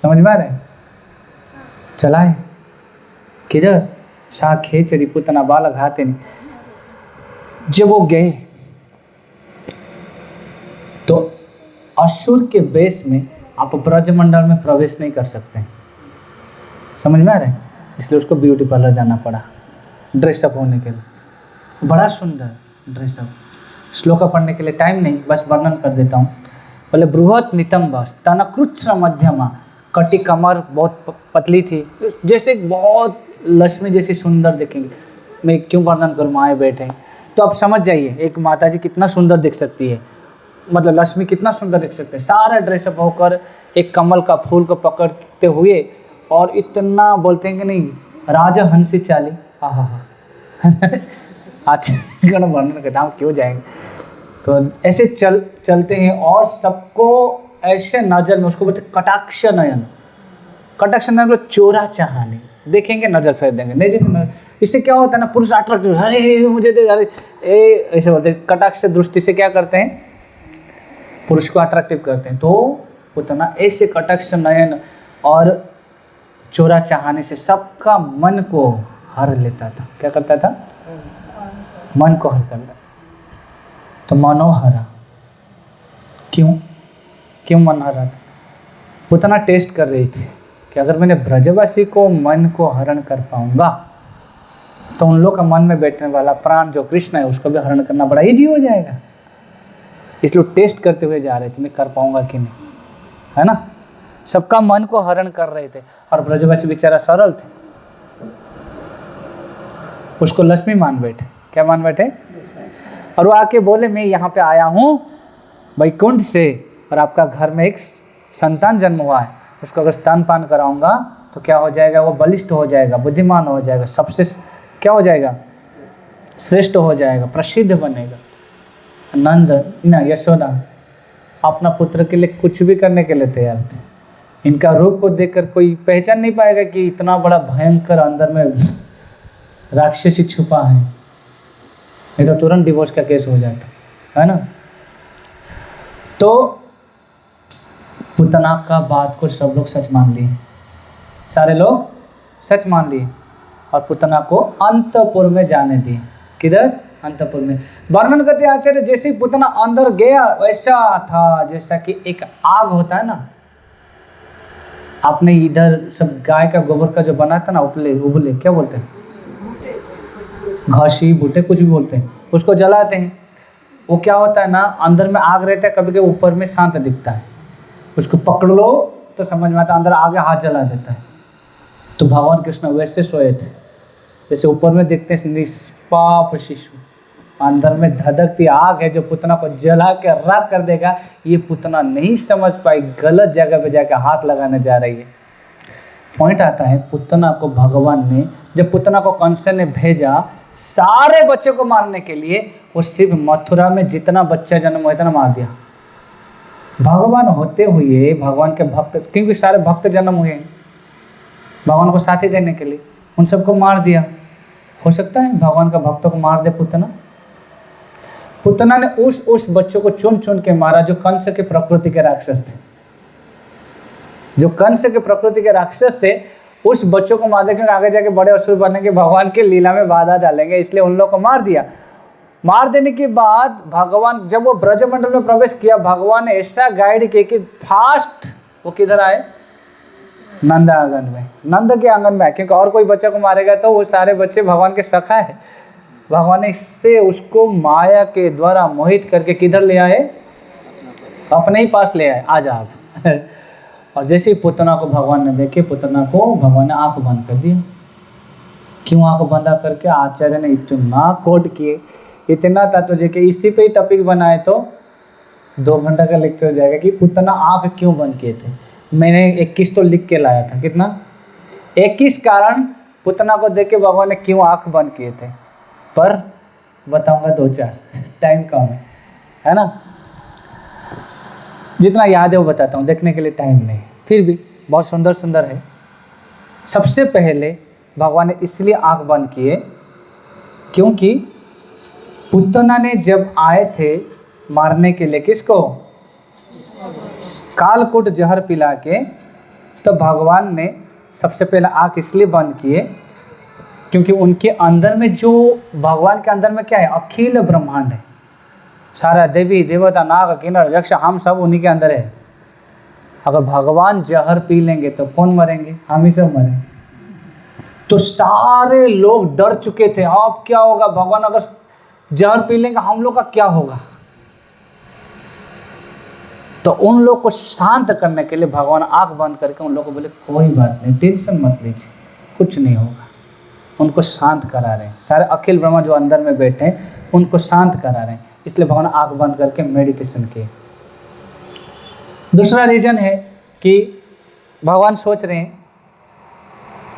समझ में आ रहा है? चलाए किधर? शाखे चरी पुतना बालक हाथे नहीं। जब वो गए तो असुर के बेस में आप ब्रजमंडल में प्रवेश नहीं कर सकते, समझ में आ रहा है? इसलिए उसको ब्यूटी पार्लर जाना पड़ा ड्रेसअप होने के लिए। बड़ा सुंदर ड्रेसअप। श्लोका पढ़ने के लिए टाइम नहीं, बस वर्णन कर देता हूँ। बोले बृहत नितंब स्तनकृच्छ मध्यमा, कटी कमर बहुत पतली थी, जैसे बहुत लक्ष्मी जैसी सुंदर दिखेंगे। मैं क्यों वर्णन करूँ, माए बैठे तो आप समझ जाइए एक माता जी कितना सुंदर दिख सकती है, मतलब लक्ष्मी कितना सुंदर दिख सकते हैं। सारा ड्रेसअप होकर एक कमल का फूल को पकड़ते हुए और इतना बोलते हैं कि नहीं राजा हंसी चाली। हाँ हाँ हाँ अच्छा वर्णन करता हूँ, क्यों जाएंगे। तो ऐसे चलते हैं और सबको ऐसे नजर में, उसको बोलते कटाक्ष नयन। कटाक्ष नयन को चोरा चाहने, देखेंगे नजर फेर देंगे, नहीं देखेंगे। इससे क्या होता है ना, पुरुष अट्रैक्टिव, अरे मुझे दे, अरे ए ऐसे बोलते हैं। कटाक्ष दृष्टि से क्या करते हैं, पुरुष को अट्रैक्टिव करते हैं। तो पुतना ऐसे कटाक्ष नयन और चोरा चाहने से सबका मन को हर लेता था। क्या करता था? मन को हर करता। तो मनोहरा, क्यों मन हरा था? पुतना टेस्ट कर रही थी कि अगर मैंने ब्रजवासी को मन को हरण कर पाऊंगा तो उन लोग का मन में बैठने वाला प्राण जो कृष्ण है उसको भी हरण करना बड़ा इजी हो जाएगा। इसलिए टेस्ट करते हुए जा रहे थे, मैं कर पाऊंगा कि नहीं, है ना। सबका मन को हरण कर रहे थे और ब्रजवासी बेचारा सरल थे, उसको लक्ष्मी मान बैठे। क्या मान बैठे? और वो आके बोले मैं यहाँ पे आया हूँ वैकुंठ से और आपका घर में एक संतान जन्म हुआ है, उसको अगर स्तनपान कराऊंगा तो क्या हो जाएगा, वो बलिष्ठ हो जाएगा, बुद्धिमान हो जाएगा, सबसे क्या हो जाएगा, श्रेष्ठ हो जाएगा, प्रसिद्ध बनेगा। नंद ना यशोदा अपना पुत्र के लिए कुछ भी करने के लिए तैयार थे। इनका रूप को देखकर कोई पहचान नहीं पाएगा कि इतना बड़ा भयंकर अंदर में राक्षसी छुपा है, नहीं तो तुरंत डिवोर्स का केस हो जाता है ना। तो पुतना का बात को सब लोग सच मान लिए, सारे लोग सच मान लिए और पुतना को अंतपुर में जाने दिए। किधर? अंतपुर में। वर्णन करते आचार्य जैसे ही पुतना अंदर गया वैसा था जैसा कि एक आग होता है ना, आपने इधर सब गाय का गोबर का जो बना था ना, उबले क्या बोलते हैं, घासी बूटे कुछ भी बोलते हैं, उसको जलाते हैं। वो क्या होता है ना, अंदर में आग रहता है, कभी कभी ऊपर में शांत दिखता है, उसको पकड़ लो तो समझ में आता है, अंदर आगे हाथ जला देता है। तो भगवान कृष्ण वैसे सोए थे जैसे ऊपर में देखते हैं निष्पाप शिशु, अंदर में धधकती आग है जो पुतना को जला के राख कर देगा। ये पुतना नहीं समझ पाई, गलत जगह पे जाकर हाथ लगाने जा रही है। पॉइंट आता है पुतना को भगवान ने, जब पुतना को कंस ने भेजा सारे बच्चे को मारने के लिए, वो सिर्फ मथुरा में जितना बच्चा जन्म हुआ इतना मार दिया। भगवान होते हुए भगवान के भक्त, क्योंकि सारे भक्त जन्म हुए हैं भगवान को साथी देने के लिए, उन सबको मार दिया। हो सकता है भगवान का भक्तों को मार दे पुतना? पुतना ने उस बच्चों को चुन चुन के मारा जो कंस के प्रकृति के राक्षस थे, जो कंस के प्रकृति के राक्षस थे। उस बच्चों को मार देंगे, आगे जाके बड़े असुर बनेंगे, भगवान के लीला में बाधा डालेंगे, इसलिए उन लोगों को मार दिया। मार देने के बाद भगवान जब वो ब्रजमंडल में प्रवेश किया, भगवान ने ऐसा गाइड किया कि फास्ट वो किधर आए, नंद आंगन में, नंद के आंगन में आए, क्योंकि और कोई बच्चे को मारेगा तो वो सारे बच्चे भगवान के सखा है। भगवान ने इससे उसको माया के द्वारा मोहित करके किधर ले आए, अपने ही पास ले आए, आज आप और जैसे ही पुतना को भगवान ने देखे, पुतना को भगवान ने आंख बंद कर दिया। क्यों आंख बंद करके? आचार्य ने इतना कोट किए, इतना था तुझे कि इसी पे ही टॉपिक बनाए तो 2 घंटा का लेक्चर हो जाएगा कि पुतना आंख क्यों बंद किए थे। मैंने 21 तो लिख के लाया था, कितना? 21 कारण पुतना को देख के भगवान ने क्यों आंख बंद किए थे, पर बताऊंगा 2-4, टाइम कम है ना। जितना याद है वो बताता हूँ, देखने के लिए टाइम नहीं, फिर भी बहुत सुंदर सुंदर है। सबसे पहले भगवान ने इसलिए आंख बंद किए क्योंकि पुतना ने जब आए थे मारने के लिए किसको, कालकूट जहर पिला के तो भगवान ने सबसे पहले आँख इसलिए बंद किए क्योंकि उनके अंदर में जो भगवान के अंदर में क्या है, अखिल ब्रह्मांड है, सारा देवी देवता नाग किन्नर यक्ष हम सब उन्हीं के अंदर है। अगर भगवान जहर पी लेंगे तो कौन मरेंगे, हम ही सब मरेंगे। तो सारे लोग डर चुके थे, अब क्या होगा, भगवान अगर जहर पी लेंगे हम लोग का क्या होगा। तो उन लोग को शांत करने के लिए भगवान आंख बंद करके उन लोग को बोले कोई बात नहीं, टेंशन मत लीजिए, कुछ नहीं होगा। उनको शांत करा रहे हैं, सारे अखिल ब्रह्मा जो अंदर में बैठे हैं उनको शांत करा रहे हैं, इसलिए भगवान आंख बंद करके मेडिटेशन किए। दूसरा रीजन है कि भगवान सोच रहे हैं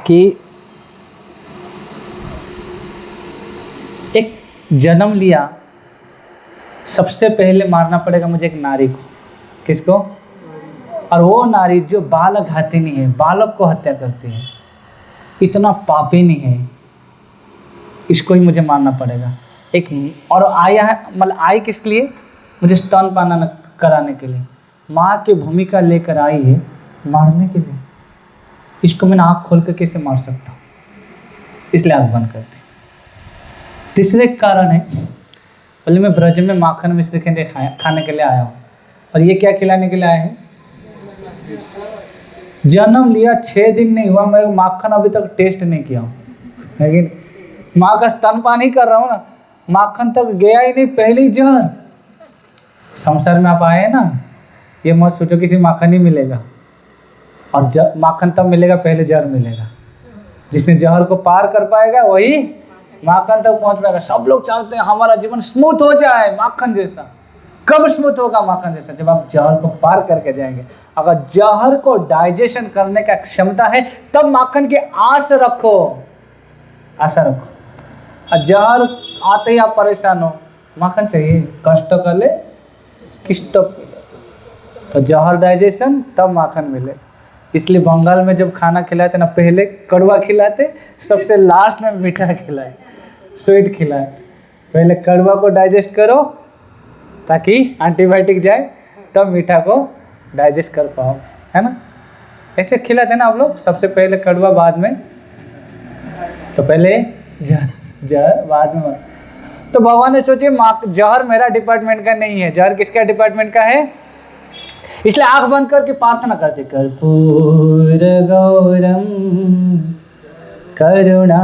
कि एक जन्म लिया, सबसे पहले मारना पड़ेगा मुझे एक नारी को। किसको? और वो नारी जो बालक घातिनी है, बालक को हत्या करती है, इतना पापिनी है, इसको ही मुझे मारना पड़ेगा। एक और आया है, मतलब आई किस लिए, मुझे स्तनपान कराने के लिए, माँ की भूमिका लेकर आई है मारने के लिए। इसको मैंने आँख खोल कर कैसे मार सकता हूँ, इसलिए आँख बंद करती। तीसरे कारण है, बोले मैं ब्रज में माखन मिश्री खाने के लिए आया हूँ, और ये क्या खिलाने के लिए आए हैं, जन्म लिया 6 दिन नहीं हुआ, मैं माखन अभी तक टेस्ट नहीं किया हूँ, लेकिन माँ का स्तनपान ही कर रहा हूँ ना, माखन तक गया ही नहीं, पहली जहर। संसार में आप आए हैं ना, ये मत सोचो किसी माखन ही मिलेगा, और माखन तब मिलेगा पहले जहर मिलेगा। जिसने जहर को पार कर पाएगा वही माखन तक पहुंच पाएगा। सब लोग चाहते हैं हमारा जीवन स्मूथ हो जाए माखन जैसा। कब स्मूथ होगा माखन जैसा? जब आप जहर को पार करके जाएंगे। अगर जहर को डाइजेशन करने का क्षमता है तब माखन की आस रखो, आशा रखो। और जहर आते ही आप परेशान हो, माखन चाहिए, कष्ट कर ले किष्ट, तो जहर डाइजेशन तब माखन मिले। इसलिए बंगाल में जब खाना खिलाते ना, पहले कड़वा खिलाते, सबसे लास्ट में मीठा खिलाए, स्वीट खिलाए। पहले कड़वा को डाइजेस्ट करो ताकि एंटीबायोटिक जाए, तब मीठा को डाइजेस्ट कर पाओ, है ना। ऐसे खिलाते ना आप लोग, सबसे पहले कड़वा बाद में, तो पहले जहर बाद में। तो भगवान ने सोचे जहर मेरा डिपार्टमेंट का नहीं है, जहर किसका डिपार्टमेंट का है, इसलिए आंख बंद करके प्रार्थना करते, कर्पूर गौरम करुणावतारम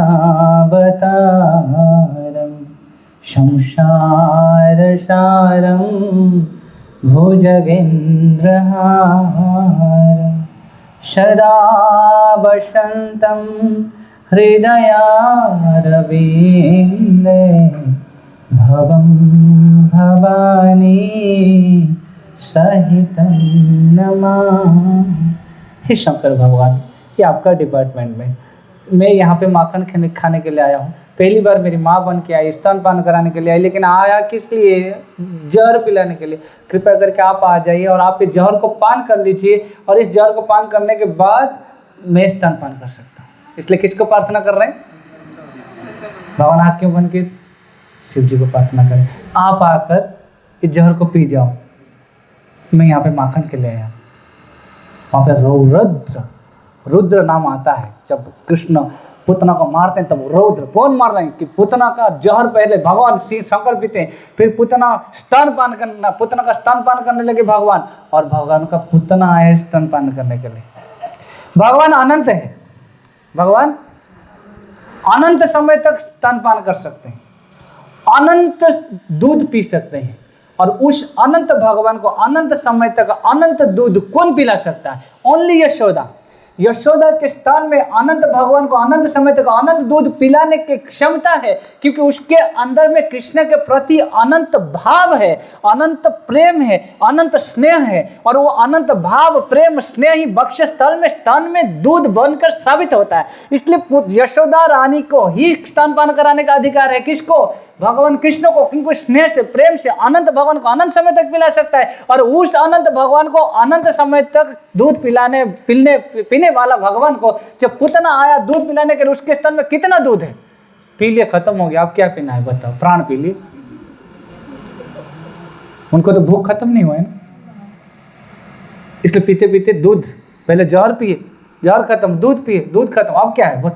संसार सारम भुजगेन्द्रहारम सदा वसंतम हृदयारविंदे भवं भवानी सहितं नमामि। हे शंकर भगवान, ये आपका डिपार्टमेंट में, मैं यहाँ पे माखन खाने के लिए आया हूँ। पहली बार मेरी माँ बन के आई, स्तनपान कराने के लिए आई, लेकिन आया किस लिए, जहर पिलाने के लिए। कृपया करके आप आ जाइए और आप इस जहर को पान कर लीजिए, और इस जहर को पान करने के बाद मैं स्तनपान कर सकता हूँ। इसलिए किसको प्रार्थना कर रहे हैं? भगवान आँख क्यों बंद की? शिव जी को प्रार्थना करें, आप आकर इस जहर को पी जाओ, मैं यहाँ पे माखन के लिए आया। वहाँ पे रुद्र नाम आता है। जब कृष्ण पुतना को मारते हैं तब रुद्र, कौन मार रहे हैं कि पुतना का जहर पहले भगवान शिव शंकर पीते हैं, फिर पुतना का स्तनपान करने लगे भगवान, और भगवान का पुतना आए स्तनपान करने के लिए। भगवान अनंत है, भगवान अनंत समय तक स्तनपान कर सकते हैं, अनंत दूध पी सकते हैं, और उस अनंत भगवान को अनंत समय तक अनंत दूध कौन पिला सकता है? ओनली यशोदा। यशोदा के स्थान में अनंत भगवान को अनंत समय तक अनंत दूध पिलाने की क्षमता है, क्योंकि उसके अंदर में कृष्ण के प्रति अनंत भाव है, अनंत प्रेम है, अनंत स्नेह है, और वो अनंत भाव प्रेम स्नेह ही वक्षस्थल में स्तन में दूध बनकर साबित होता है। इसलिए यशोदा रानी को ही स्तनपान कराने का अधिकार है। किसको? भगवान कृष्ण को, क्योंकि स्नेह से प्रेम से अनंत भगवान को अनंत समय तक पिला सकता है, और उस अनंत भगवान को अनंत समय तक दूध पीने वाला भगवान को जब पुतना आया दूध पिलाने के लिए, उसके स्तन में कितना दूध है? पी लिए, खत्म हो गया, अब क्या पीना है बताओ? प्राण पी लिए। उनको तो भूख खत्म नहीं हुआ है ना, इसलिए पीते पीते दूध, पहले जहर पिए, जहर खत्म, दूध पिए, दूध खत्म, अब क्या है? वो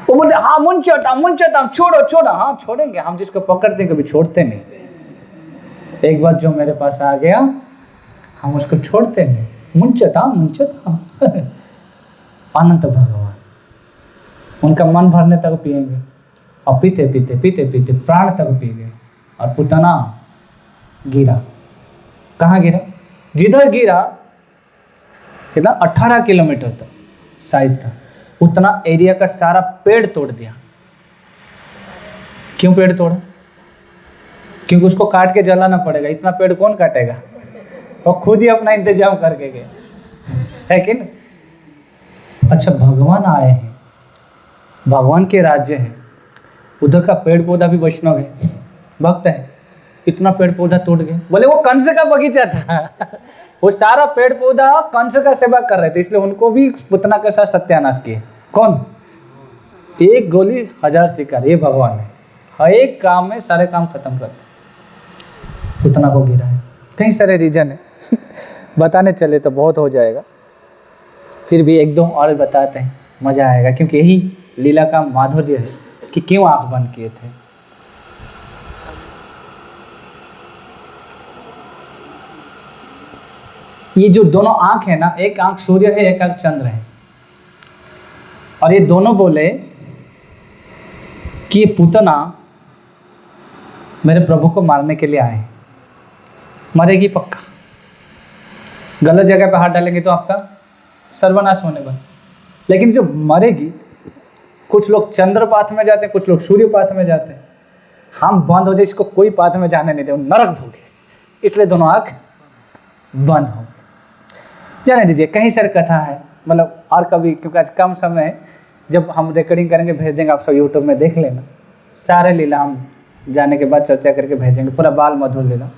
बोलते हाँ मुंचता छोड़ो छोड़ो। हाँ छोड़ेंगे, हम जिसको पकड़ते हैं कभी छोड़ते नहीं। एक बार जो मेरे पास आ गया हम उसको छोड़ते नहीं। मुंचता अनंत भगवान, उनका मन भरने तक पिएंगे और पीते पीते पीते पीते प्राण तक पी गए। और पुतना गिरा, कहाँ गिरा? जिधर गिरा कितना 18 किलोमीटर तक साइज था, उतना एरिया का सारा पेड़ तोड़ दिया। क्यों पेड़ तोड़ा? क्योंकि उसको काट के जलाना पड़ेगा, इतना पेड़ कौन काटेगा? वो खुद ही अपना इंतजाम करके गए, है कि नहीं? अच्छा, भगवान आए हैं, भगवान के राज्य है, उधर का पेड़ पौधा भी वैष्णव है, भक्त है, इतना पेड़ पौधा तोड़ गए। बोले वो कंस का बगीचा था वो सारा पेड़ पौधा कंस का सेवा कर रहे थे, इसलिए उनको भी पुतना के साथ सत्यानाश किए। कौन? एक गोली 1000 शिकार, ये भगवान है, हर एक काम में सारे काम खत्म करते। पुतना को गिरा है, कई सारे रीजन है बताने चले तो बहुत हो जाएगा, फिर भी एक दो और बताते हैं, मजा आएगा, क्योंकि यही लीला का माधुर्य है कि क्यों आंख बंद किए थे। ये जो दोनों आंख है ना, एक आंख सूर्य है, एक आंख चंद्र है, और ये दोनों बोले कि ये पुतना मेरे प्रभु को मारने के लिए आए, मरेगी पक्का, गलत जगह पे हाथ डालेंगे तो आपका सर्वनाश होने वाला। लेकिन जो मरेगी, कुछ लोग चंद्र पाथ में जाते हैं, कुछ लोग सूर्य पाथ में जाते हैं, हम बंद हो जाए, इसको कोई पाथ में जाने नहीं दे, नरक भोगे, इसलिए दोनों आंख बंद हो। जाने दीजिए, कहीं सारी कथा है, मतलब और कभी, क्योंकि आज कम समय है, जब हम रिकॉर्डिंग करेंगे भेज देंगे, आप सब यूट्यूब में देख लेना, सारे लीला हम जाने के बाद चर्चा करके भेजेंगे, पूरा बाल मधुर लीला।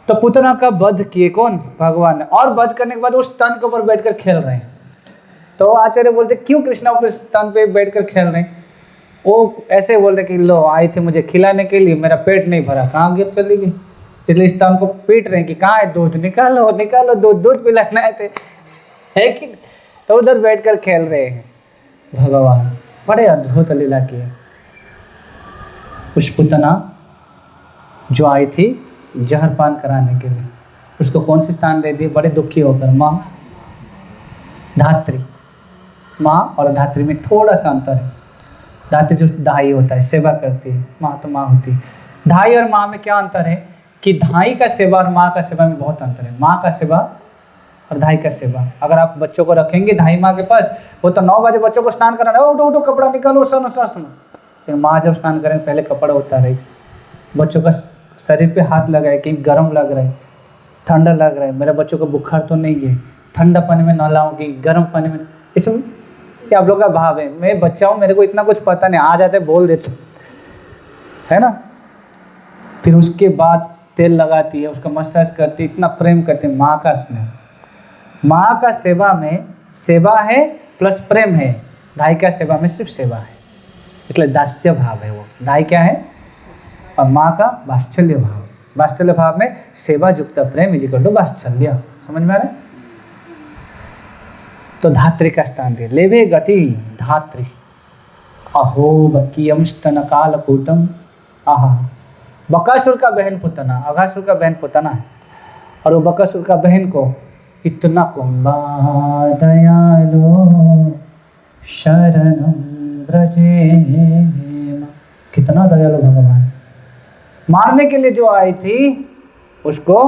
तो पुतना का वध किए कौन? भगवान ने। और वध करने के बाद वो स्तन के ऊपर बैठकर खेल रहे हैं, तो आचार्य बोलते क्यों कृष्णा ऊपर स्तन पे बैठकर खेल रहे हैं? वो ऐसे बोल रहे कि लो आई थी मुझे खिलाने के लिए, मेरा पेट नहीं भरा, कहाँ गिर चली गई, इसलिए स्तन को पीट रहे हैं कि कहाँ है दूध, निकालो निकालो दूध, दूध पिलाना है, है कि? तो उधर बैठकर खेल रहे हैं भगवान, बड़े अद्भुत लीला किए। उस पुतना जो आई थी जहर पान कराने के लिए, उसको कौन सी स्थान दे दी? बड़े दुखी होकर, माँ धात्री, माँ और धात्री में थोड़ा सा अंतर है। धात्री जो दाई होता है, सेवा करती है, माँ तो माँ होती है। धाई और माँ में क्या अंतर है कि धाई का सेवा और माँ का सेवा में बहुत अंतर है। माँ का सेवा और धाई का सेवा, अगर आप बच्चों को रखेंगे धाई माँ के पास, वो तो 9 बजे बच्चों को स्नान कराना, उठो उठो कपड़ा निकालो, सुनो सुनो सुनो। लेकिन माँ जब स्नान करें पहले कपड़ा उतारे, बच्चों का शरीर पे हाथ लगाए, कहीं गर्म लग रहा है, ठंडा लग रहा है, मेरे बच्चों को बुखार तो नहीं है, ठंडा पानी में न लाऊं कि गर्म पानी में, इसमें क्या आप लोग का भाव है? मैं बच्चा हूँ, मेरे को इतना कुछ पता नहीं, आ जाते बोल देते, है ना। फिर उसके बाद तेल लगाती है, उसका मसाज करती है, इतना प्रेम करती है। माँ का स्नेह, माँ का सेवा में सेवा है प्लस प्रेम है, धाई का सेवा में सिर्फ सेवा है, इसलिए दास्य भाव है वो। धाई क्या है? और माँ का वात्सल्य भाव, वात्सल्य भाव में सेवा युक्त प्रेम इजिकल टू वात्सल्य, समझ में आ रहा है? तो धात्री का स्थान दिया, लेवे गति धात्री, अहो बकियम स्तन काल कूटम, आहा। बकासुर का बहन पुतना, अघासुर का बहन पुतना है, और वो बकासुर का बहन को इतना कुंभा दयालो शरणम ब्रजे, कितना दयालु भगवान, मारने के लिए जो आई थी उसको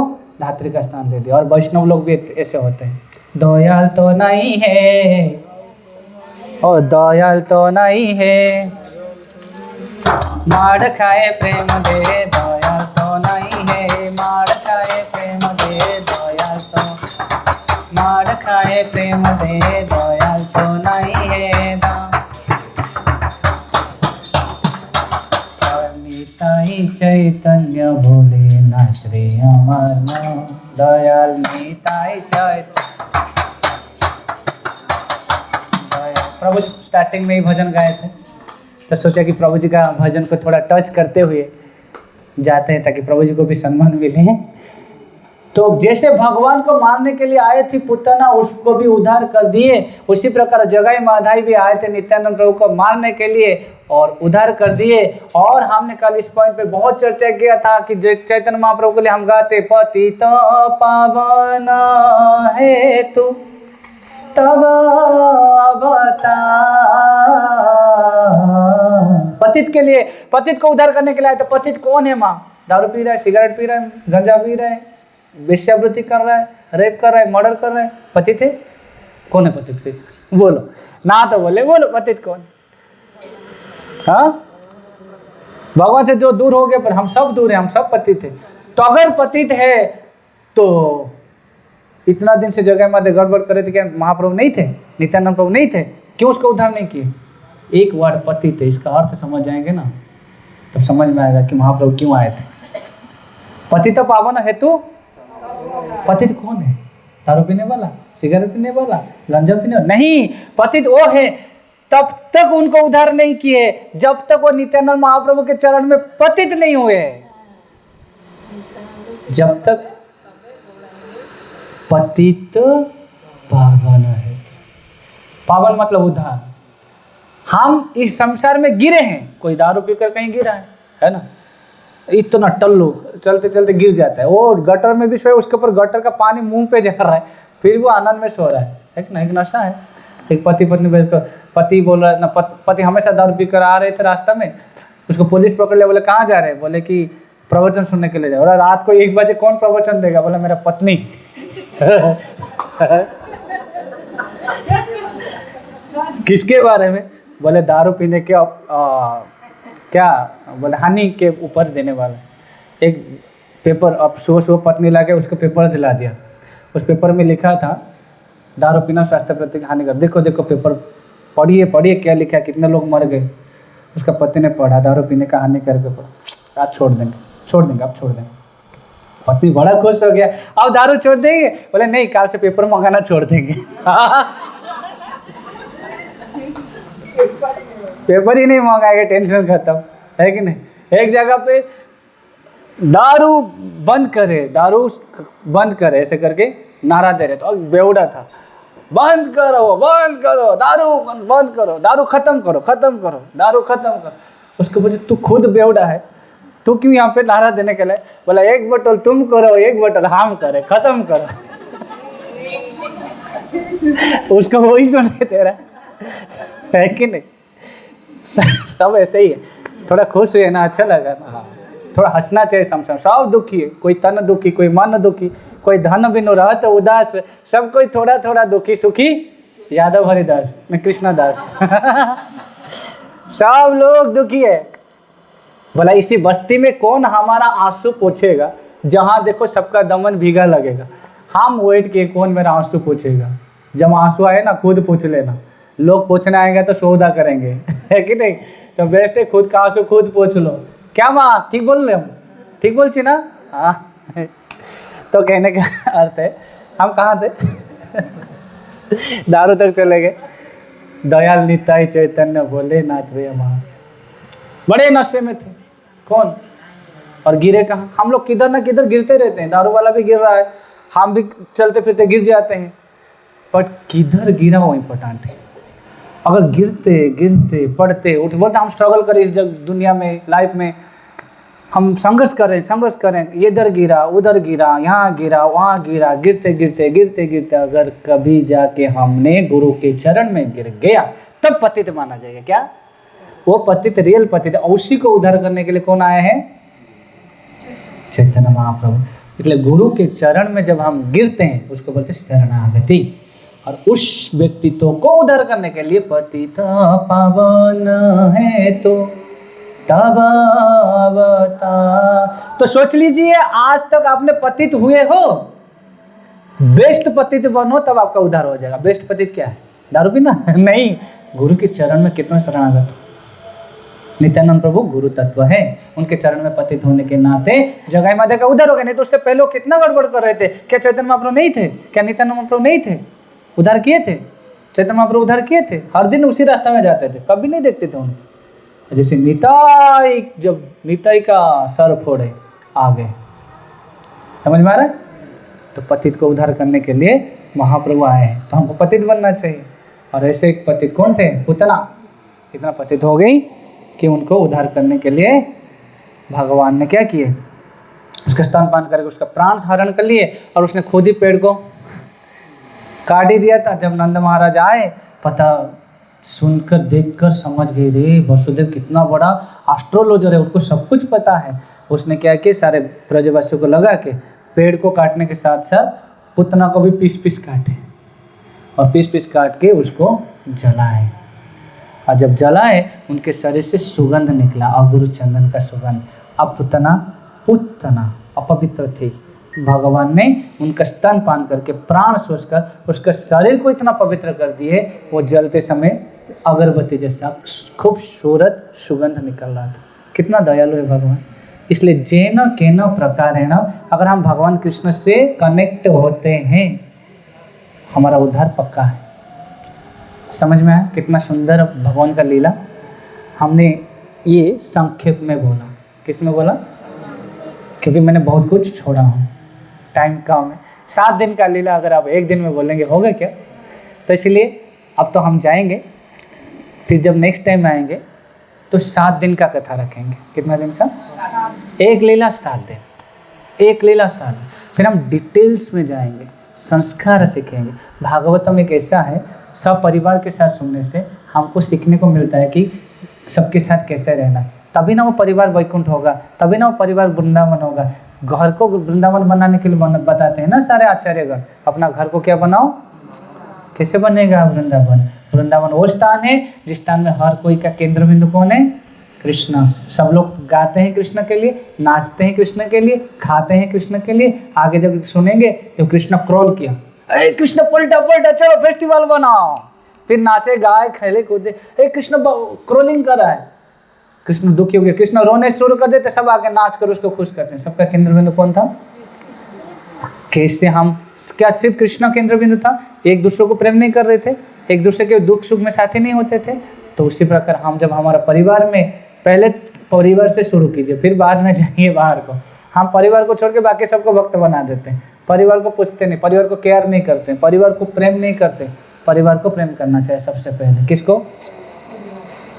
धात्री का स्थान दे दिया। और वैष्णव लोग भी ऐसे होते हैं, दयाल तो नहीं है, ओ दयाल तो नहीं है, मार खाए प्रेम दे, दयाल तो नहीं है, मार खाए प्रेम दे, दयाल तो, मार खाए प्रेम दे, दयाल तो नहीं है, निताई चैतन्य भोले ना श्री अमर दयाल, निताई चैतन्य। प्रभु स्टार्टिंग में ही भजन गाए थे, तो सोचा कि प्रभु जी का भजन को थोड़ा टच करते हुए जाते हैं ताकि प्रभु जी को भी सम्मान मिले। तो जैसे भगवान को मारने के लिए आए थे पुतना, उसको भी उद्धार कर दिए, उसी प्रकार जगाई माधाई भी आए थे नित्यानंद प्रभु को मारने के लिए और उद्धार कर दिए। और हमने कल इस पॉइंट पे बहुत चर्चा किया था कि चैतन्य महाप्रभु के लिए हम गाते पतित पावन है तू तब अवतार। पतित के लिए, पतित को उद्धार करने के लिए आए। तो पतित कौन है? माँ दारू पी रहा है, सिगरेट पी रहा है, गंजा पी रहा है, वेश्यावृत्ति कर रहा है, रेप कर रहा है, मर्डर कर रहा है, पतित है? कौन है पतित फिर? बोलो ना, तो बोले बोलो पतित कौन? हाँ, भगवान से जो दूर हो गए, पर हम सब दूर हैं, हम सब पतित हैं। तो अगर पतित है तो इतना दिन से जगह माते गड़बड़ करे थे, क्या महाप्रभु नहीं थे? नित्यानंद प्रभु नहीं थे? क्यों उसका उद्धार नहीं किए? एक वर्ड पतित है, इसका अर्थ समझ जाएंगे ना, तब समझ में आएगा कि महाप्रभु क्यों आए थे। पतित पावन हेतु, पतित कौन है? दारू पीने वाला, सिगरेट पीने वाला, गांजा पीने वाला? नहीं, पतित वो है तब तक उनको उद्धार नहीं किए जब तक वो नित्यानंद महाप्रभु के चरण में पतित नहीं हुए। जब तक पतित पावन है, पावन मतलब उद्धार। हम इस संसार में गिरे हैं, कोई दारू पीकर कहीं गिरा है ना, इतना टल्लू चलते चलते गिर जाता है, वो गटर में भी सोए, उसके ऊपर गटर का पानी मुंह पे जा रहा है, फिर वो आनंद में सो रहा है ना। एक नशा है। एक पति पत्नी बैठकर, पति बोल रहा है ना, पति हमेशा दारू पीकर आ रहे थे रास्ता में, उसको पुलिस पकड़ लिया। बोले कहाँ जा रहे हैं? बोले कि प्रवचन सुनने के लिए जाओ। बोला रात को 1 बजे कौन प्रवचन देगा? बोला मेरा पत्नी। किसके बारे में? बोले दारू पीने के क्या बोले हानि के ऊपर देने वाला एक पेपर। अब सुबह पत्नी ला के उसको पेपर दिला दिया। उस पेपर में लिखा था दारू पीना स्वास्थ्य प्रति हानिकर। देखो देखो पेपर पढ़िए पढ़िए क्या लिखा है, कितने लोग मर गए। उसका पति ने पढ़ा दारू पीने का हानिकर पेपर। आज छोड़ देंगे अब छोड़ देंगे। पत्नी बड़ा खुश हो गया, अब दारू छोड़ देंगे? बोले नहीं, काल से पेपर मंगाना छोड़ देंगे। पेपर ही नहीं मंगाएंगे, टेंशन खत्म, है कि नहीं? एक जगह पे दारू बंद करे ऐसे करके नारा दे रहे, तो बेवड़ा था, बंद करो दारू, बंद करो दारू, खत्म करो दारू खत्म करो। उसके वजह तू खुद बेवड़ा है, तू क्यों यहाँ पे नारा देने के लिए? बोला 1 बोतल तुम करो, 1 बोतल हम करे, खत्म करो। उसको वही सुनने दे रहा है कि नहीं? सब ऐसे ही है। थोड़ा खुश हुए ना, अच्छा लगा ना, थोड़ा हंसना चाहिए। सब दुखी है, कोई तन दुखी, कोई मन दुखी, कोई धन बिनु रहत उदास, सब कोई थोड़ा थोड़ा दुखी सुखी यादव हरिदास में कृष्णदास। सब लोग दुखी है। बोला इसी बस्ती में कौन हमारा आंसू पोछेगा? जहां देखो सबका दमन भीगा लगेगा। हम वेट किए कौन मेरा आंसू पोछेगा। जब आंसू आए ना खुद पूछ लेना, लोग पूछने आएंगे तो सौदा करेंगे, है कि नहीं? तो बेस्ट है खुद का आंसू खुद पूछ लो। क्या माँ ठीक बोल रहे? हम ठीक बोलची ना? हाँ। तो कहने का अर्थ है हम कहाँ थे? दारू तक चले गए। दयाल निताई चैतन्य बोले नाच रहे माँ, बड़े नशे में थे। कौन? और गिरे कहाँ? हम लोग किधर ना किधर गिरते रहते हैं। दारू वाला भी गिर रहा है, हम भी चलते फिरते गिर जाते हैं, बट किधर गिरा वो इम्पोर्टेंट है। अगर गिरते गिरते पढ़ते उठ बोलते हम स्ट्रगल करें इस दुनिया में, लाइफ में हम संघर्ष करें, इधर गिरा उधर गिरा, यहाँ गिरा वहाँ गिरा, गिरते गिरते अगर कभी जाके हमने गुरु के चरण में गिर गया तब पतित माना जाएगा। क्या? वो पतित रियल पतित है। उसी को उद्धार करने के लिए कौन आए हैं? चैतन्य महाप्रभु। इसलिए गुरु के चरण में जब हम गिरते हैं उसको बोलते शरणागति। और उस व्यक्तित्व को उद्धार करने के लिए पतित पावन है तो तब अवतार। तो सोच लीजिए आज तक आपने पतित हुए हो, बेस्ट पतित बनो तब आपका उद्धार हो जाएगा। बेस्ट पतित क्या है? दारू पीना? नहीं, गुरु के चरण में कितना शरणागत। नित्यानंद प्रभु गुरु तत्व है, उनके चरण में पतित होने के नाते जगाई माता का उद्धार हो गया। नहीं तो उससे पहले कितना गड़बड़ कर रहे थे। क्या चैतन्य महाप्रभु नहीं थे? क्या नित्यानंद महाप्रभु नहीं थे? उद्धार किए थे चैतन्य महाप्रभु, उद्धार किए थे। हर दिन उसी रास्ता में जाते थे, कभी नहीं देखते थे उन्हें। जैसे निताई, जब निताई का सर फोड़े आ गए, समझ में आ रहा है? तो पतित को उद्धार करने के लिए महाप्रभु आए हैं, तो हमको पतित बनना चाहिए। और ऐसे एक पतित कौन थे? पूतना। इतना पतित हो गई कि उनको उद्धार करने के लिए भगवान ने क्या किए? उसका स्तनपान करके उसका प्राण हरण कर लिए, और उसने खुद ही पेड़ को काट ही दिया था। जब नंद महाराज आए, पता सुनकर देखकर समझ गए, रे वसुदेव कितना बड़ा एस्ट्रोलॉजर है, उनको सब कुछ पता है। उसने क्या किया, सारे ब्रजवासियों को लगा के पेड़ को काटने के साथ साथ पुतना को भी पीस पीस काटे, और पीस पीस काट के उसको जलाए। और जब जलाए, उनके शरीर से सुगंध निकला, अगुरु चंदन का सुगंध। अब पुतना अपवित्र थी, भगवान ने उनका स्तनपान करके प्राण सोचकर उसका शरीर को इतना पवित्र कर दिए, वो जलते समय अगरबत्ती जैसा खूबसूरत सुगंध निकल रहा था। कितना दयालु है भगवान। इसलिए जेन केन प्रकारेण, अगर हम भगवान कृष्ण से कनेक्ट होते हैं, हमारा उद्धार पक्का है। समझ में आया कितना सुंदर भगवान का लीला? हमने ये संक्षेप में बोला। किस में बोला? क्योंकि मैंने बहुत कुछ छोड़ा हूँ, टाइम कम है। 7 दिन का लीला अगर आप एक दिन में बोलेंगे होगा क्या? तो इसलिए अब तो हम जाएंगे, फिर जब नेक्स्ट टाइम आएंगे तो 7 दिन का कथा रखेंगे। कितना दिन का? एक लीला 7 दिन, एक लीला 7 दिन। फिर हम डिटेल्स में जाएंगे, संस्कार सीखेंगे। भागवतम एक ऐसा है, सब परिवार के साथ सुनने से हमको सीखने को मिलता है कि सबके साथ कैसे रहना। तभी ना वो परिवार वैकुंठ होगा, तभी ना वो परिवार वृंदावन होगा। घर को वृंदावन बनाने के लिए बताते हैं ना सारे आचार्यगण। अपना घर को क्या बनाओ, कैसे बनेगा वृंदावन? वृंदावन वो स्थान है जिस स्थान में हर कोई का केंद्र बिंदु कौन है? कृष्ण। सब लोग गाते हैं कृष्ण के लिए, नाचते हैं कृष्ण के लिए, खाते हैं कृष्ण के लिए। आगे जब सुनेंगे तो कृष्ण क्रोल किया, अरे कृष्ण पलटा पलटा, चलो फेस्टिवल बनाओ। फिर नाचे गाए खेले कूदे, अरे कृष्ण क्रोलिंग कर रहा है। कृष्ण दुखी हो गया, कृष्ण रोने शुरू कर देते, सब आके नाच कर उसको खुश करते हैं। सबका केंद्र बिंदु कौन था? कैसे हम, क्या सिर्फ कृष्ण केंद्र बिंदु था? एक दूसरे को प्रेम नहीं कर रहे थे, एक दूसरे के दुख सुख में साथी नहीं होते थे? तो उसी प्रकार हम जब हमारा परिवार में, पहले परिवार से शुरू कीजिए, फिर बाद में जाइए बाहर को। हम परिवार को छोड़ के बाकी सबको भक्त बना देते हैं, परिवार को पूछते नहीं, परिवार को केयर नहीं करते, परिवार को प्रेम नहीं करते। परिवार को प्रेम करना चाहिए सबसे पहले। किसको?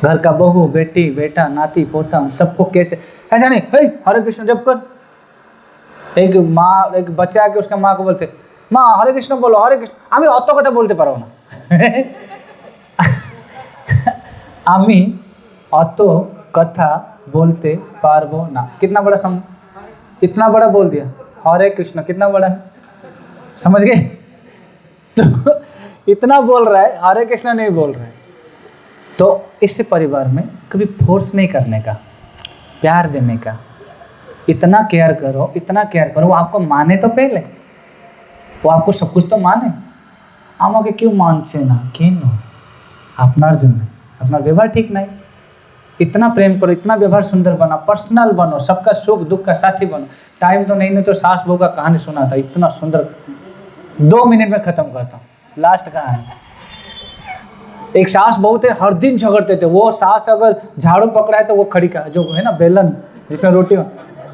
घर का बहू, बेटी, बेटा, नाती, पोता, सबको कैसे, ऐसा नहीं हरे कृष्ण जप कर। एक माँ, एक बच्चा आके उसका माँ को बोलते, माँ हरे कृष्ण बोलो, हरे कृष्ण। आमी अत कथा बोलते पारो ना आमी अत कथा बोलते पारबो ना। कितना बड़ा इतना बड़ा बोल दिया हरे कृष्ण, कितना बड़ा है, समझ गए? तो इतना बोल रहा है, हरे कृष्ण नहीं बोल रहा है। तो इससे परिवार में कभी फोर्स नहीं करने का, प्यार देने का। इतना केयर करो, इतना केयर करो, वो आपको माने तो पहले, वो आपको सब कुछ तो माने। আমাকে क्यों मानছে ना, क्यों? আপনার জন্য, আপনার व्यवहार ठीक नहीं। इतना प्रेम करो, इतना व्यवहार सुंदर बना, पर्सनल बनो, सबका सुख दुख का साथी बनो। टाइम तो नहीं तो सास बहू का कहानी सुना था, इतना सुंदर, 2 मिनट में खत्म करता हूँ। लास्ट कहानी, एक सास बहू थे, हर दिन झगड़ते थे। वो सास अगर झाड़ू पकड़ा है तो वो खड़ी का जो है ना बेलन जिसमें रोटी,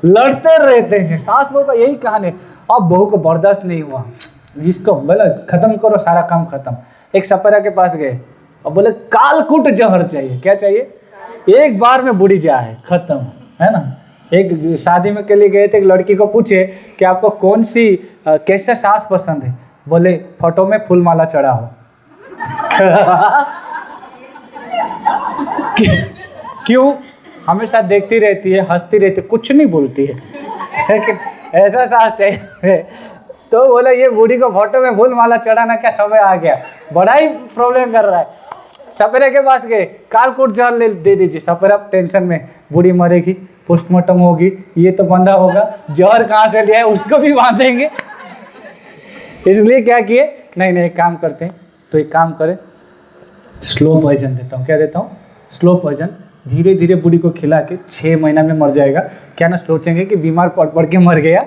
लड़ते रहते हैं। सास बहू का यही कहानी। अब बहू को बर्दाश्त नहीं हुआ, जिसको बोला खत्म करो, सारा काम खत्म। एक सपेरा के पास गए और बोले कालकूट जहर चाहिए। क्या चाहिए? एक बार में बुढ़ी जाए, खत्म, है ना। एक शादी में के लिए गए थे, एक लड़की को पूछे कि आपको कौन सी कैसे सास पसंद है? बोले फोटो में फूल माला चढ़ा हो। क्यों? हमेशा देखती रहती है, हंसती रहती है, कुछ नहीं बोलती है, लेकिन ऐसा सास चाहिए। तो बोला ये बूढ़ी को फोटो में फूल माला चढ़ाना क्या समय आ गया, बड़ा ही प्रॉब्लम कर रहा है। सपेरे के पास गए, कालकूट जहर दे दीजिए। सपेरा टेंशन में, बूढ़ी मरेगी, पोस्टमार्टम होगी, ये तो बंदा होगा, जहर कहाँ से लिया है उसको भी बांधेंगे। इसलिए क्या किए, नहीं एक काम करते हैं, तो एक काम करें, स्लो पॉइजन देता हूँ। क्या देता हूँ? Slow poison. धीरे धीरे बूढ़ी को खिला के 6 महीना में मर जाएगा। क्या ना सोचेंगे कि बीमार पड़ के मर गया,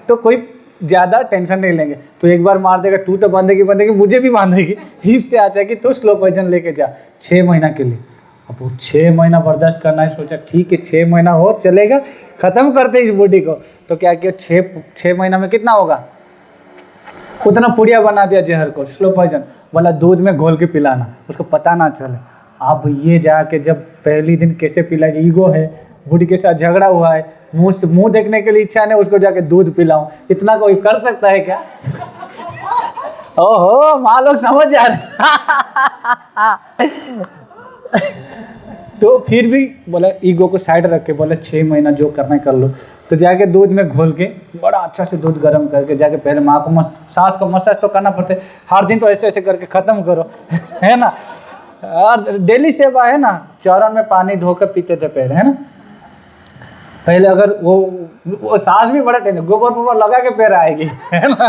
तो कोई ज़्यादा टेंशन नहीं लेंगे। तो एक बार मार देगा, तू तो बांधेगी, मुझे भी बांधेगी। इससे अच्छा कि तो स्लो पॉइजन लेके जा 6 महीना के लिए। अब वो 6 महीना बर्दाश्त करना है, सोचा ठीक है 6 महीना हो चलेगा, ख़त्म करते इस बूढ़ी को। तो क्या किया, 6 महीना में कितना होगा, उतना पुड़िया बना दिया जहर को, स्लो पॉइजन। बोला दूध में घोल के पिलाना, उसको पता ना चले। अब ये जाके जब पहली दिन कैसे पिलाएगी, ईगो है, बूढ़ी के साथ झगड़ा हुआ है, मुंह देखने के लिए इच्छा नहीं, उसको जाके दूध पिलाऊं, इतना कोई कर सकता है क्या? ओहो, माँ लोग समझ जा रहे। तो फिर भी बोला ईगो को साइड रख के बोला 6 महीना जो करना है कर लो। तो जाके दूध में घोल के बड़ा अच्छा से दूध गर्म करके जाके पहले माँ को सास को मसाज तो करना पड़ता है हर दिन, तो ऐसे ऐसे करके ख़त्म करो, है ना। और डेली सेवा है ना, चौरन में पानी धोकर पीते थे पहले, है ना। पहले अगर वो सास भी बड़ा टेंशन, गोबर लगा के पैर आएगी, है ना।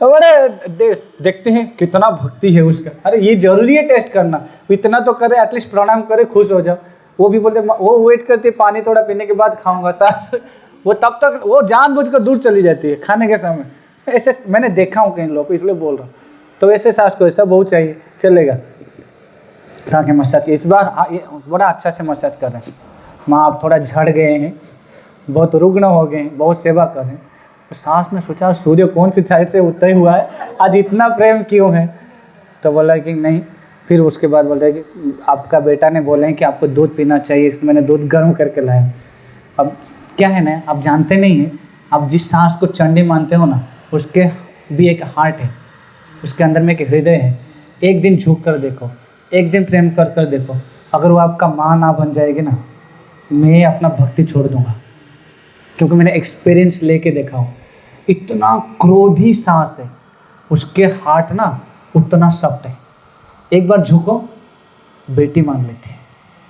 बड़े देखते हैं कितना भक्ति है उसका। अरे ये जरूरी है टेस्ट करना, इतना तो करे, एटलीस्ट प्रणाम करे, खुश हो जाओ। वो भी बोलते, वो वेट करते पानी थोड़ा पीने के बाद खाऊंगा सास। वो तब तक वो जानबूझकर दूर चली जाती है खाने के समय। ऐसे मैंने देखा हूँ कई लोग, इसलिए बोल रहा हूँ। तो ऐसे सास को ऐसा बहुत चाहिए, चलेगा। ताकि मसाज इस बार बड़ा अच्छा से मसाज कर रहे हैं। माँ आप थोड़ा झड़ गए हैं, बहुत रुग्ण हो गए हैं, बहुत सेवा कर रहे हैं। तो सास ने सोचा सूर्य कौन सी साइड से उदय हुआ है, आज इतना प्रेम क्यों है। तो बोला कि नहीं। फिर उसके बाद बोलता है कि आपका बेटा ने बोला है कि आपको दूध पीना चाहिए, इसलिए मैंने दूध गर्म करके लाया। अब क्या है ना, आप जानते नहीं हैं, आप जिस सास को चंडी मानते हो ना, उसके भी एक हार्ट है, उसके अंदर में एक हृदय है। एक दिन झुक कर देखो, एक दिन प्रेम कर कर देखो, अगर वो आपका माँ ना बन जाएगी ना, मैं अपना भक्ति छोड़ दूंगा। क्योंकि मैंने एक्सपीरियंस लेके देखा हूँ, इतना क्रोधी सास है, उसके हार्ट ना उतना सख्त है। एक बार झुको, बेटी मान लेती है,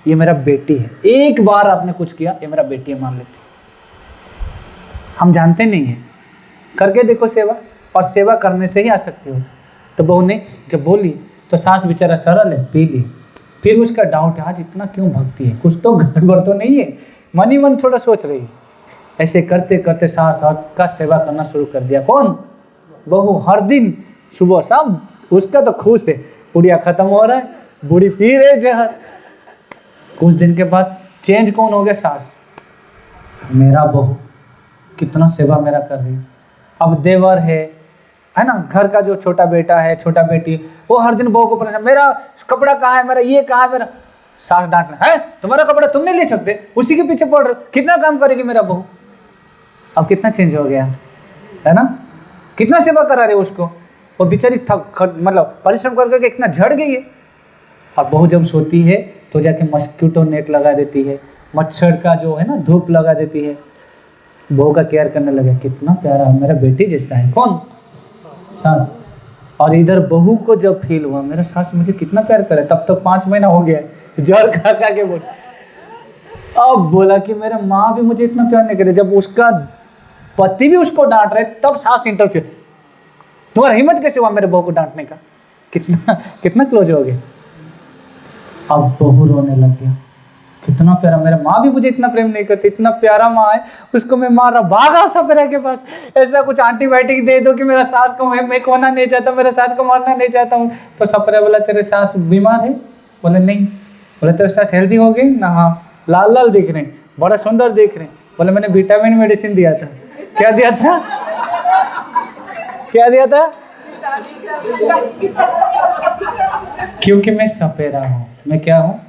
ये मेरा बेटी है। एक बार आपने कुछ किया, ये मेरा बेटी है मान लेती है। हम जानते नहीं हैं, करके देखो सेवा, और सेवा करने से ही आ सकती हो। तो बहू ने जब बोली तो सास बेचारा सरल है, पी ली। फिर उसका डाउट है, आज इतना क्यों भक्ति है, कुछ तो गड़बड़ तो नहीं है, मन ही मन थोड़ा सोच रही है। ऐसे करते करते सास का सेवा करना शुरू कर दिया। कौन? बहू। हर दिन सुबह शाम उसका तो खुश है, पुड़िया खत्म हो रहा है, बूढ़ी पी रहे जहर। कुछ दिन के बाद चेंज कौन हो गया? सास। मेरा बहू कितना सेवा मेरा कर रही है। अब देवर है ना, घर का जो छोटा बेटा है, छोटा बेटी, वो हर दिन बहू को परेशान, मेरा कपड़ा कहाँ है, मेरा ये कहाँ है, मेरा। सास डांटना है, तुम्हारा कपड़ा तुम नहीं ले सकते, उसी के पीछे पड़ रहे, कितना काम करेगी मेरा बहू। अब कितना चेंज हो गया है ना, कितना सेवा करा रहे उसको। वो बेचारी मतलब परिश्रम करके इतना झड़ गई है। अब बहू जब सोती है तो जाके मस्कीटो नेट लगा देती है, मच्छर का जो है ना धूप लगा देती है, बहू का केयर करने लगे। कितना प्यारा, मेरा बेटी जैसा है। कौन? सास। और इधर बहू को जब फील हुआ मेरा सास मुझे कितना प्यार करे, तब तक 5 महीना हो गया, जहर खा खा के बोल। अब बोला कि मेरा माँ भी मुझे इतना प्यार नहीं करे। जब उसका पति भी उसको डांट रहे, तब सास इंटरफियर, तुम्हारा हिम्मत कैसे हुआ मेरे बहू को डांटने का। कितना क्लोज हो गए। अब बहू रोने लग गया, कितना प्यारा, मेरा माँ भी मुझे इतना प्रेम नहीं करती, इतना प्यारा माँ है, उसको मैं मार रहा। भागा सपेरा के पास, ऐसा कुछ एंटीबायोटिक दे दो कि मेरा सास को मैं खोना नहीं चाहता, मेरा सास को मारना नहीं चाहता हूँ। तो सपेरा बोला तेरे सास बीमार है? बोले नहीं। बोले तेरे सास हेल्दी हो गई ना? हाँ। लाल लाल दिख रहे, बड़ा सुंदर दिख रहे। बोले मैंने विटामिन मेडिसिन दिया था। क्या दिया था? क्या दिया था? क्योंकि मैं सपेरा हूँ। मैं क्या हूँ?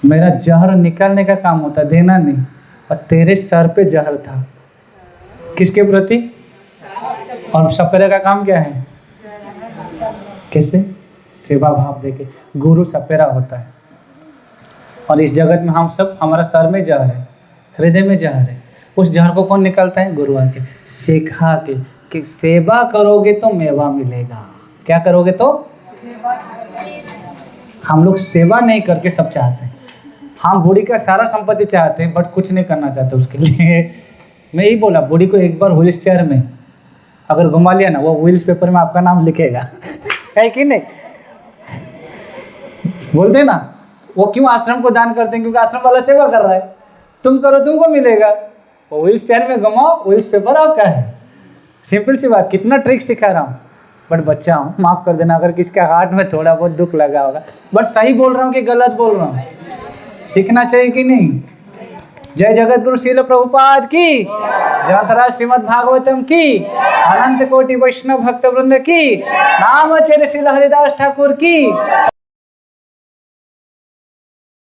मेरा जहर निकालने का काम होता, देना नहीं। और तेरे सर पे जहर था, किसके प्रति? और सपेरा का काम क्या है? कैसे? सेवा भाव देके। गुरु सपेरा होता है। और इस जगत में हम सब, हमारा सर में जहर है, हृदय में जहर है। उस जहर को कौन निकालता है? गुरु आके सिखा के कि सेवा करोगे तो मेवा मिलेगा। क्या करोगे तो? हम लोग सेवा नहीं करके सब चाहते हैं। हम बूढ़ी का सारा संपत्ति चाहते हैं, बट कुछ नहीं करना चाहते उसके लिए। मैं यही बोला, बूढ़ी को एक बार व्हील चेयर में अगर घुमा लिया ना, वो व्हील्स पेपर में आपका नाम लिखेगा। है कि नहीं? बोलते ना, वो क्यों आश्रम को दान करते हैं? क्योंकि आश्रम वाला सेवा कर रहा है। तुम करो तुमको मिलेगा। वो व्हील चेयर में घुमाओ, व्हील्स पेपर आपका है। सिंपल सी बात। कितना ट्रिक सिखा रहा हूँ, बट बच्चा हूँ, माफ़ कर देना अगर किसके हार्ट में थोड़ा बहुत दुख लगा होगा। बट सही बोल रहा हूँ कि गलत बोल रहा हूँ? सीखना चाहिए कि नहीं? जय जगत गुरु श्रील प्रभुपाद की, जयंतराज श्रीमद् भागवतम की, अनंत कोटि वैष्णव भक्त वृंद की, नामचर्य श्रील हरिदास ठाकुर की।